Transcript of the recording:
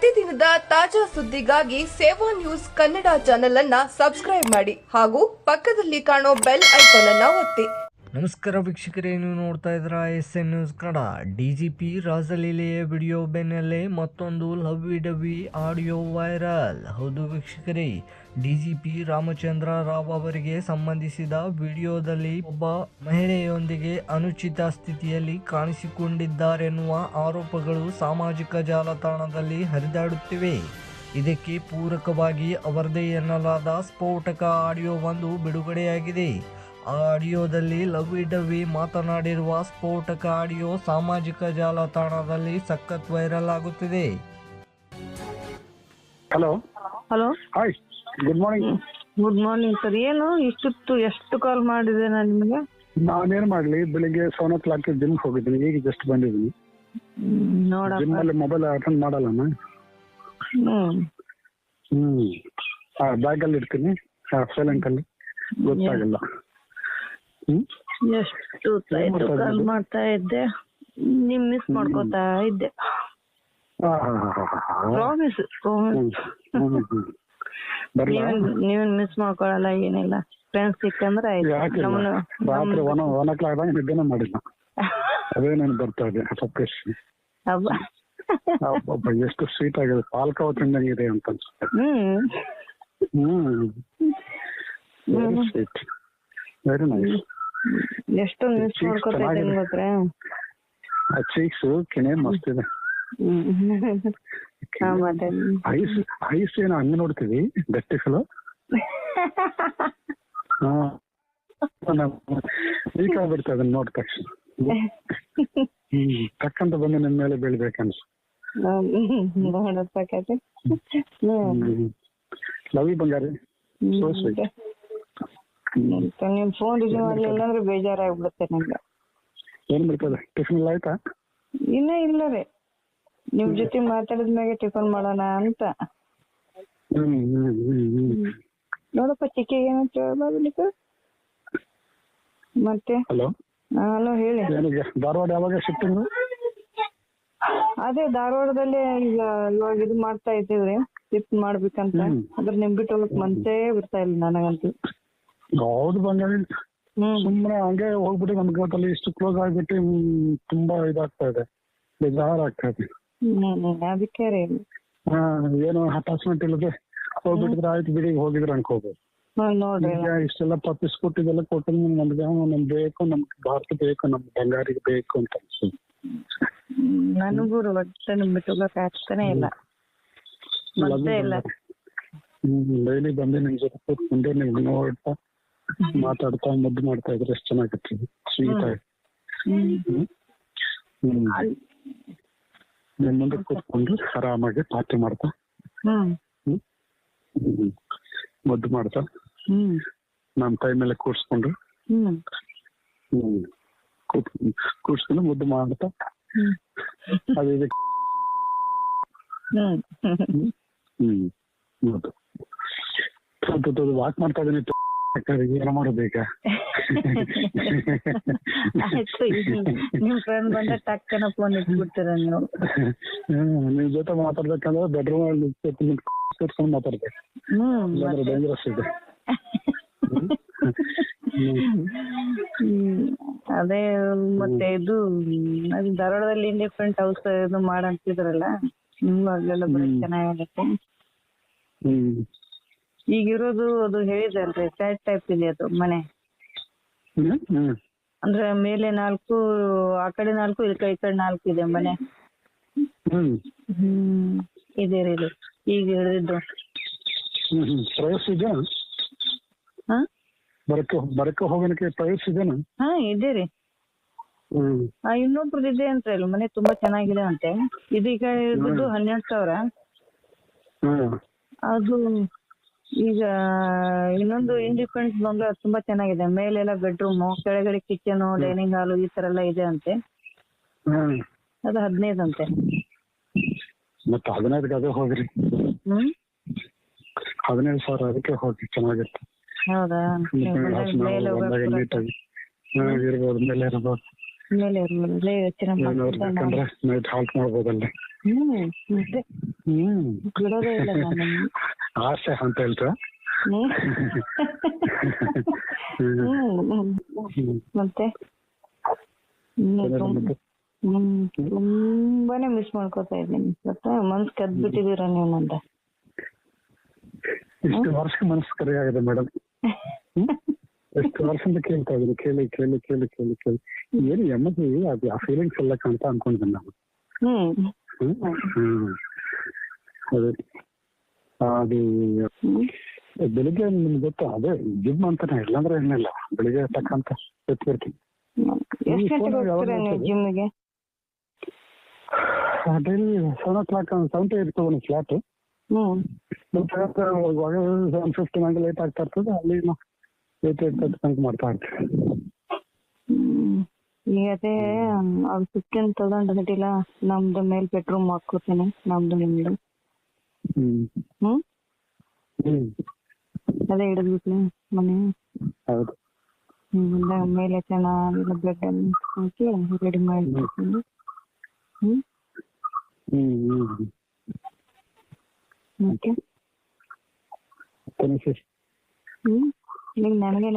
ಪ್ರತಿದಿನದ ತಾಜಾ ಸುದ್ದಿಗಾಗಿ ಸೇವಾ ನ್ಯೂಸ್ ಕನ್ನಡ ಚಾನೆಲ್ ಅನ್ನ ಸಬ್ಸ್ಕ್ರೈಬ್ ಮಾಡಿ ಹಾಗೂ ಪಕ್ಕದಲ್ಲಿ ಕಾಣೋ ಬೆಲ್ ಐಕಾನ್ ಅನ್ನ ಒತ್ತಿ. ನಮಸ್ಕಾರ ವೀಕ್ಷಕರೇ, ನೀವು ನೋಡ್ತಾ ಇದ್ದೀರಾ SN ನ್ಯೂಸ್ ಕನ್ನಡ. DGP ರಾಜಲೀಲೆಯ ವಿಡಿಯೋ ಬೆನ್ನಲ್ಲೇ ಮತ್ತೊಂದು ಲವ್ವಿ ಡವ್ವಿ ಆಡಿಯೋ ವೈರಲ್. ಹೌದು ವೀಕ್ಷಕರೇ, DGP ರಾಮಚಂದ್ರ ರಾವ್ ಅವರಿಗೆ ಸಂಬಂಧಿಸಿದ ವಿಡಿಯೋದಲ್ಲಿ ಒಬ್ಬ ಮಹಿಳೆಯೊಂದಿಗೆ ಅನುಚಿತ ಸ್ಥಿತಿಯಲ್ಲಿ ಕಾಣಿಸಿಕೊಂಡಿದ್ದಾರೆನ್ನುವ ಆರೋಪಗಳು ಸಾಮಾಜಿಕ ಜಾಲತಾಣದಲ್ಲಿ ಹರಿದಾಡುತ್ತಿವೆ. ಇದಕ್ಕೆ ಪೂರಕವಾಗಿ ಅವರದೇ ಎನ್ನಲಾದ ಸ್ಫೋಟಕ ಆಡಿಯೋವೊಂದು ಬಿಡುಗಡೆಯಾಗಿದೆ. ಆ ಆಡಿಯೋದಲ್ಲಿ ಲವ್ವಿ ಡವ್ವಿ ಮಾತನಾಡಿರುವ ಸ್ಫೋಟಕ ಆಡಿಯೋ ಸಾಮಾಜಿಕ ಜಾಲತಾಣದಲ್ಲಿ ಸಖತ್ ವೈರಲ್ ಆಗುತ್ತಿದೆ. Hello hello, hi, good morning. Good morning sir. ಏನು ಇಷ್ಟೊತ್ತು ಎಷ್ಟು ಕಾಲ್ ಮಾಡಿದೆ ನಾನು ನಿಮಗೆ? ನಾನೇನ್ ಮಾಡ್ಲಿ, ಬೆಳಿಗ್ಗೆ 7 o'clock ಜಿಮ್ ಹೋಗಿದ್ದೀನಿ, ಈಗ ಜಸ್ಟ್ ಬಂದಿದ್ದೀನಿ. ನೋಡಪ್ಪ. ಜಿಮ್ ಅಲ್ಲಿ ಮೊಬೈಲ್ ಅಟೆಂಡ್ ಮಾಡಲ್ಲ ನಾನು. ಬ್ಯಾಗ್ ಅಲ್ಲಿ ಇಡ್ತೀನಿ, ಸೈಲೆಂಟ್ ಅಲ್ಲಿ, ಗೊತ್ತಾಗಲ್ಲ. ಎಷ್ಟು ಕಾಲ್ ಮಾಡ್ತಾ ಇದ್ದೆ, ನಿಮ್ ಮಿಸ್ ಮಾಡ್ಕೋತಾ ಇದ್ದೆ. ಪ್ರಾಮಿಸ್ ನೀವೇನ್ ಮಿಸ್ ಮಾಡ್ಕೊಳಲ್ಲ, ಏನಿಲ್ಲ. ಫ್ರೆಂಡ್ಸ್ ಸಿಕ್ಕಂದ್ರೆ ಆಯ್ತು. ರಾತ್ರಿ 1 o'clock ನಿದ್ದೆನೇ ಮಾಡಿಲ್ಲ, ಅದೇ ನಾನು ಬರ್ತಾ ಇದೆ. ಎಷ್ಟು ಸ್ವೀಟ್ ಆಗಿದೆ, ಪಾಲ್ಕಾವ ತಿಂದಂಗಿದೆ ಅಂತ ಅನ್ಸುತ್ತೆ. Very sweet, very nice. ಎಷ್ಟೊಂದು ಮಿಸ್ ಮಾಡ್ಕೊತಾ ಇದ್ದೀನಿ ಗೊತ್ತಾ? ಆ ಚೀಕ್ಸ್ ಕಿಣೆ ಮಸ್ತ್ ಇದೆ. ಐಸ್ ಏನೋ ಹಂಗ ನೋಡ್ತೀವಿ, ಗಟ್ಟಿಸಲು ವೀಕ್ ಆಗ್ಬಿಡ್ತದೆ ಅದನ್ನ ನೋಡಿದ ತಕ್ಷಣ. ಟಕ್ಕಂತ ಬಂದು ನಿಮ್ ಮೇಲೆ ಬೀಳ್ಬೇಕನ್ಸು. ಲವ್ ಬಂಗಾರಿ, ಸೋ ಸ್ವೀಟ್. ನಿಮ್ ಫೋನ್ ರಿಸೀವ್ ಮಾಡ್ಲಿಲ್ಲ ಅಂದ್ರೆ ಬೇಜಾರಾಗ್ಬಿಡುತ್ತೆ ನಂಗೆ. ಏನ್ ಮಾಡ್ತದೆ, ಟಿಫಿನ್ ಎಲ್ಲ ಆಯ್ತಾ? ಇನ್ನ ಇಲ್ಲ ರೀ, ನಿಮ್ ಜೊತೆ ಮಾತಾಡಿದ್ಮ್ಯಾಗೆ ಟಿಫನ್ ಮಾಡೋಣ ಅಂತ. ನೋಡಪ್ಪ, ಚಿಕ್ಕಿಗೆ ಏನಂತ ಹೇಳ್ಬಾರ್ದು ಮತ್ತೆ. ಹಲೋ ಹಲೋ, ಹೇಳಿ. ಧಾರವಾಡ ಯಾವಾಗ ಶಿಫ್ಟಿಂಗ್? ಅದೇ ಧಾರವಾಡದಲ್ಲೇ ಇವಾಗ ಇದು ಮಾಡ್ತಾ ಇದ್ದೀವ್ರಿ, ಶಿಫ್ಟ್ ಮಾಡ್ಬೇಕಂತ. ಅದ್ರ ನಿಮ್ ಬಿಟ್ಟು ಹೋಗಕ್ ಮನ್ಸೇ ಬಿಡ್ತಾ ಇಲ್ಲ ನನಗಂತೂ. ಹೌದು ಬಂಗಾಳಿ, ಸುಮ್ಮನೆ ಹಂಗೆ ಹೋಗ್ಬಿಟ್ಟು ನಮ್ಗೆ ಗೊತ್ತಲ್ಲಿ ಇಷ್ಟು ಕ್ಲೋಸ್ ಆಗ್ಬಿಟ್ಟು ತುಂಬಾ ಇದಾಗ್ತಾ ಇದೆ, ಬೇಜಾರಾಗ್ತಾ ಇದೆ. ಅದಕ್ಕೆ ರೀ, ಏನು ಅಟ್ಯಾಚ್ಮೆಂಟ್ ಇಲ್ಲದೆ ಹೋಗ್ಬಿಟ್ಟಿದ್ರೆ ಆಯ್ತು ಬಿಡಿ, ಹೋಗಿದ್ರೆ ಅನ್ಕೋಬಹುದು. ನೋಡ್ರಿ ಇಷ್ಟೆಲ್ಲ ಪಪ್ಪಿಸ್ ಕೊಟ್ಟಿದ್ದೆಲ್ಲ ಕೊಟ್ಟು ನಮ್ಗೆ ಬೇಕು, ನಮ್ಗೆ ಭಾರತ ಬೇಕು, ನಮ್ ಬಂಗಾರಿಗೆ ಬೇಕು ಅಂತ ಅನ್ಸುತ್ತೆ. ನನಗೂ ಒಟ್ಟೆ ನಿಮ್ ಬಿಟ್ಟು ಹೋಗಕ್ ಆಗ್ತಾನೆ ಇಲ್ಲ, ಮತ್ತೆ ಇಲ್ಲ. ಡೈಲಿ ಬಂದು ನಿಮ್ ಜೊತೆ ಕೂತ್ಕೊಂಡು ನಿಮ್ಗೆ ನೋಡ್ತಾ ಮಾತಾಡ್ತಾ ಮುದ್ದು ಮಾಡ್ತಾ ಇದ್ರೆ ಎಷ್ಟು ಚೆನ್ನಾಗಿರ್ತದೆ, ಸ್ವೀಟ್ ಆಗಿ. ನಿಮ್ ಮುಂದೆ ಕೂತ್ಕೊಂಡು ಆರಾಮಾಗಿ ಪಾರ್ಟಿ ಮಾಡ್ತಾ ಮುದ್ದು ಮಾಡ್ತಾ ನಮ್ ಕೈ ಮೇಲೆ ಕೂರ್ಸ್ಕೊಂಡು ಕೂರ್ಸ್ಕೊಂಡು ಮುದ್ದು ಮಾಡ್ತಾ ಅದು ಇದಕ್ಕೆ ವಾಕ್ ಮಾಡ್ತಾ ಇದೀನಿ. ಏನೋ ಮಾಡೋದೀಗ? ನಿಮ್ ಫ್ರೆಂಡ್ ಬಂದ ಟಕ್ಕನ ಫೋನ್ ಇಟ್ಬಿಡ್ತೀರ ನೀವು. ನಿಮ್ ಜೊತೆ ಮಾತಾಡ್ಬೇಕಂದ್ರೆ ಬೆಡ್ರೂಮ್ ಅಲ್ಲಿ ಕೂತ್ಕೊಂಡು ಮಾತಾಡ್ಬೇಕು, ಡೇಂಜರಸ್ ಇದೆ. ಅದೇ ಮತ್ತೆ ಇದು ಧಾರವಾಡದಲ್ಲಿ ಇಂಡಿಪೆಂಡೆಂಟ್ ಹೌಸ್ ಇದು ಮಾಡಂತಿದ್ರಲ್ಲ, ನಿಮ್ಗೂ ಅಲ್ಲೆಲ್ಲ ಬರೀ ಚೆನ್ನಾಗಾಗತ್ತೆ. ಈಗಿರೋದು ಅದು ಹೇಳಿದಲ್ರಿ, ಫ್ಲಾಟ್ ಟೈಪ್ ಇದೆ ಅದು ಮನೆ. ಅಂದ್ರೆ ಮೇಲೆ 4, ಆ ಕಡೆ 4, ಈ ಕಡೆ 4 ಇದೆ ಮನೆ. ಇದೆ ರೀ ಇದು ಈಗ ಹಿಡಿದಿದ್ದು. ಪ್ರೈಸ್ ಇದೆಯಾ? ಬರಕ್ಕೆ ಹೋಗೋಣಕ್ಕೆ ಪ್ರೈಸ್ ಇದೆನಾ? ಇದೆ ರೀ. ಇನ್ನೊಬ್ರದ್ದು ಇದೆ ಅಂತ ಹೇಳಿ, ಮನೆ ತುಂಬಾ ಚೆನ್ನಾಗಿದೆ ಅಂತೆ. ಇದೀಗ ಇರೋದು 12,000. ಅದು ಈಗ ಇನ್ನೊಂದು ಇಂಡಿಪೆಂಡೆನ್ಸ್ ಬಂದ್ರೆ ಅದು ತುಂಬಾ ಚೆನ್ನಾಗಿದೆ. ಮೇಲೆಲ್ಲ ಬೆಡ್ರೂಮು, ಕೆಳಗಡೆ ಕಿಚನ್, ಡೈನಿಂಗ್ ಹಾಲು ಈ ತರ ಎಲ್ಲ ಇದೆ ಅಂತೆ. ಅದು 15 ಅಂತೆ. ಮತ್ತೆ 15ಕ್ಕೆ ಅದೇ ಹೋಗ್ರಿ. 15,000 ಅದಕ್ಕೆ ಹೋಗಿ, ಚೆನ್ನಾಗಿರುತ್ತೆ. ಹೌದಾ? ನೀಟಾಗಿ ಇರ್ಬೋದು, ಮೇಲೆ ಇರ್ಬೋದು. ಮೇಲೆ ಯೋಚನೆ ನೈಟ್ ಹಾಲ್ಟ್ ಮಾಡ್ಬೋದಲ್ಲ. ಮತ್ತೆ ಬಿಡೋದೇ ಇಲ್ಲ ನಾನು. ಆಸೆ ಅಂತ ಹೇಳ್ತೀರಾ? ಹ್ಮ್. ಮತ್ತೆ ತುಂಬಾನೇ ಮಿಸ್ ಮಾಡ್ಕೋತಾ ಇದ್ದೀನಿ. ಮನ್ಸ್ ಕದ್ಬಿಟ್ಟಿದೀರ ನೀವು ನಂದ. ಇಷ್ಟು ವರ್ಷಕ್ಕೆ ಮನಸ್ಸು ಕರೆ ಆಗಿದೆ ಮೇಡಮ್. ಎಷ್ಟು ವರ್ಷದಿಂದ ಕೇಳ್ತಾ ಇದ್ದೀನಿ, ಕೇಳಿ ಕೇಳಿ ಕೇಳಿ ಕೇಳಿ ಕೇಳಿ ಏನು ಎಮ್ಮದಿ ಅದು ಆ ಫೀಲಿಂಗ್ಸ್ ಎಲ್ಲ ಅಂತ ಅನ್ಕೊಂಡಿದ್ದೀನಿ ನಾನು. ಅದೇ ಅದು ಬೆಳಿಗ್ಗೆ ನಿಮ್ಗೆ ಗೊತ್ತಾ, ಅದೇ ಜಿಮ್ ಅಂತಾನೆ ಇಲ್ಲಾಂದ್ರೆ ಏನಿಲ್ಲ, ಬೆಳಿಗ್ಗೆ ತಕ್ಕಂತ ಎತ್ಬಿಡ್ತೀನಿ. ಜಿಮ್ಗೆ ಡೈಲಿ 7 ಇರ್ತದೆ ಫ್ಲಾಟ್. 7:50 ನಂಗೆ ಲೇಟ್ ಆಗ್ತಾ ಇರ್ತದೆ, ಅಲ್ಲಿ 8:30 ತನಕ ಮಾಡ್ತಾ ಇರ್ತೀವಿ. ಈಗ ಅದೇ ಅದು 15,000 ಗಂಟಿಲ್ಲ, ನಮ್ದು ಮೇಲ್ ಬೆಡ್ರೂಮ್ ಹಾಕೋತೀನಿ, ನಮ್ದು ನಿಮ್ದು. ಅದೇ ಹಿಡಿದ್ಬಿಟ್ಲಿ ಮನೆ. ಹೌದು. ಮೇಲೆ ಚೆನ್ನಾಗಿ ಬ್ಲಡ್ ಅನ್ನು ಹಾಕಿ ರೆಡಿ ಮಾಡಿಬಿಡ್ತೀನಿ. ಮತ್ತೆ ಮತ್ತೆ ಈಗ ನನಗೆ